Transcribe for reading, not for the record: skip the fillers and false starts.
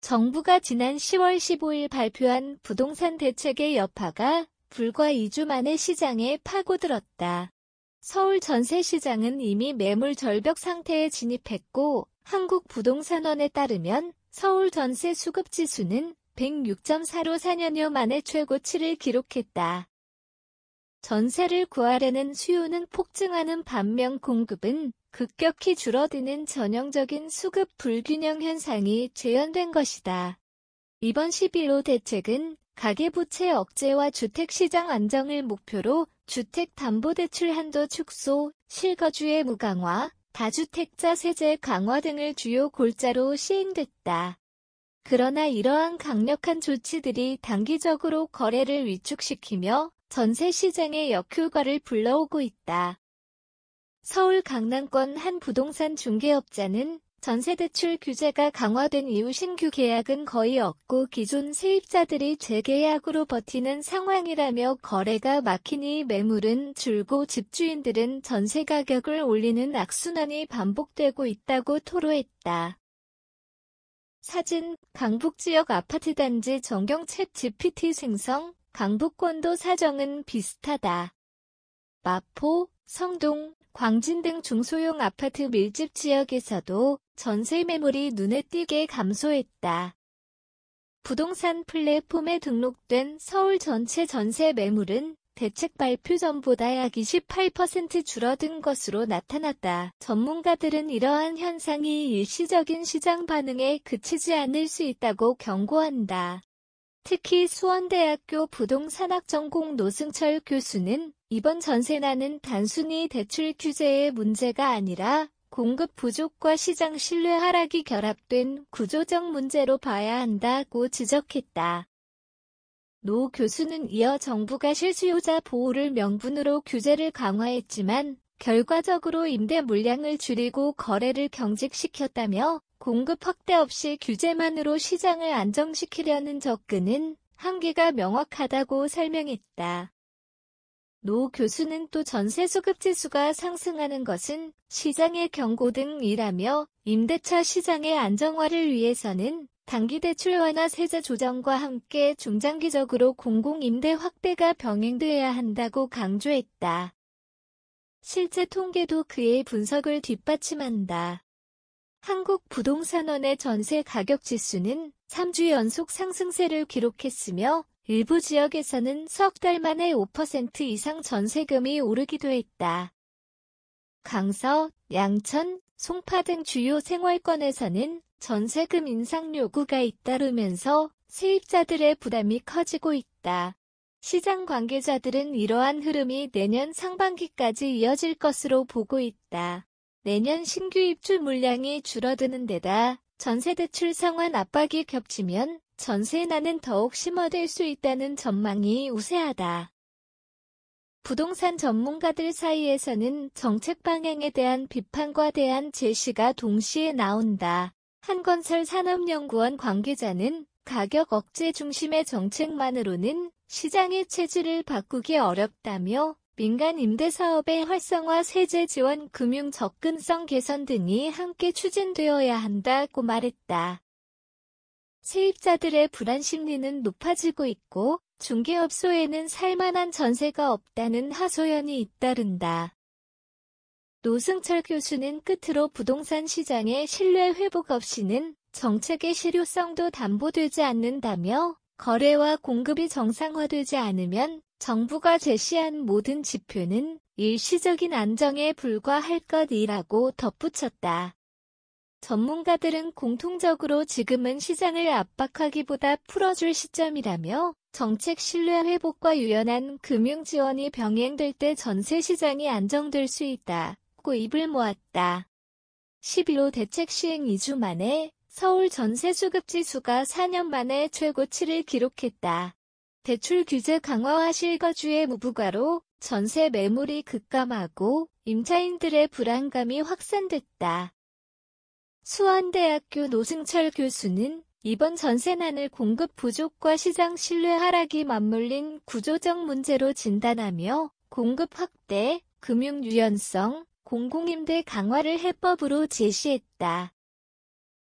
정부가 지난 10월 15일 발표한 부동산 대책의 여파가 불과 2주 만에 시장에 파고들었다. 서울 전세 시장은 이미 매물 절벽 상태에 진입했고 한국부동산원에 따르면 서울 전세 수급 지수는 106.4로 4년여 만에 최고치를 기록했다. 전세를 구하려는 수요는 폭증하는 반면 공급은 급격히 줄어드는 전형적인 수급 불균형 현상이 재현된 것이다. 이번 11호 대책은 가계부채 억제와 주택시장 안정을 목표로 주택담보대출 한도 축소, 실거주의 무강화, 다주택자 세제 강화 등을 주요 골자로 시행됐다. 그러나 이러한 강력한 조치들이 단기적으로 거래를 위축시키며 전세 시장의 역효과를 불러오고 있다. 서울 강남권 한 부동산 중개업자는 전세대출 규제가 강화된 이후 신규 계약은 거의 없고 기존 세입자들이 재계약으로 버티는 상황이라며 거래가 막히니 매물은 줄고 집주인들은 전세 가격을 올리는 악순환이 반복되고 있다고 토로했다. 사진, 강북지역 아파트단지 전경 챗GPT 생성, 강북권도 사정은 비슷하다. 마포, 성동, 광진 등 중소형 아파트 밀집 지역에서도 전세 매물이 눈에 띄게 감소했다. 부동산 플랫폼에 등록된 서울 전체 전세 매물은 대책 발표 전보다 약 28% 줄어든 것으로 나타났다. 전문가들은 이러한 현상이 일시적인 시장 반응에 그치지 않을 수 있다고 경고한다. 특히 수원대학교 부동산학 전공 노승철 교수는 이번 전세난은 단순히 대출 규제의 문제가 아니라 공급 부족과 시장 신뢰 하락이 결합된 구조적 문제로 봐야 한다고 지적했다. 노 교수는 이어 정부가 실수요자 보호를 명분으로 규제를 강화했지만 결과적으로 임대 물량을 줄이고 거래를 경직시켰다며 공급 확대 없이 규제만으로 시장을 안정시키려는 접근은 한계가 명확하다고 설명했다. 노 교수는 또 전세 수급 지수가 상승하는 것은 시장의 경고 등이라며 임대차 시장의 안정화를 위해서는 단기 대출 완화 세제 조정과 함께 중장기적으로 공공임대 확대가 병행돼야 한다고 강조했다. 실제 통계도 그의 분석을 뒷받침한다. 한국부동산원의 전세 가격 지수는 3주 연속 상승세를 기록했으며 일부 지역에서는 석 달 만에 5% 이상 전세금이 오르기도 했다. 강서, 양천, 송파 등 주요 생활권에서는 전세금 인상 요구가 잇따르면서 세입자들의 부담이 커지고 있다. 시장 관계자들은 이러한 흐름이 내년 상반기까지 이어질 것으로 보고 있다. 내년 신규 입주 물량이 줄어드는 데다 전세대출 상환 압박이 겹치면 전세난은 더욱 심화될 수 있다는 전망이 우세하다. 부동산 전문가들 사이에서는 정책 방향에 대한 비판과 대한 제시가 동시에 나온다. 한건설 산업연구원 관계자는 가격 억제 중심의 정책만으로는 시장의 체질을 바꾸기 어렵다며 민간 임대사업의 활성화, 세제 지원, 금융 접근성 개선 등이 함께 추진되어야 한다고 말했다. 세입자들의 불안 심리는 높아지고 있고 중개업소에는 살만한 전세가 없다는 하소연이 잇따른다. 노승철 교수는 끝으로 부동산 시장의 신뢰 회복 없이는 정책의 실효성도 담보되지 않는다며 거래와 공급이 정상화되지 않으면 정부가 제시한 모든 지표는 일시적인 안정에 불과할 것이라고 덧붙였다. 전문가들은 공통적으로 지금은 시장을 압박하기보다 풀어줄 시점이라며 정책 신뢰 회복과 유연한 금융 지원이 병행될 때 전세 시장이 안정될 수 있다고 입을 모았다. 11호 대책 시행 2주 만에 서울 전세 수급 지수가 4년 만에 최고치를 기록했다. 대출 규제 강화와 실거주의 무부가로 전세 매물이 급감하고 임차인들의 불안감이 확산됐다. 수원대학교 노승철 교수는 이번 전세난을 공급 부족과 시장 신뢰 하락이 맞물린 구조적 문제로 진단하며 공급 확대, 금융 유연성, 공공임대 강화를 해법으로 제시했다.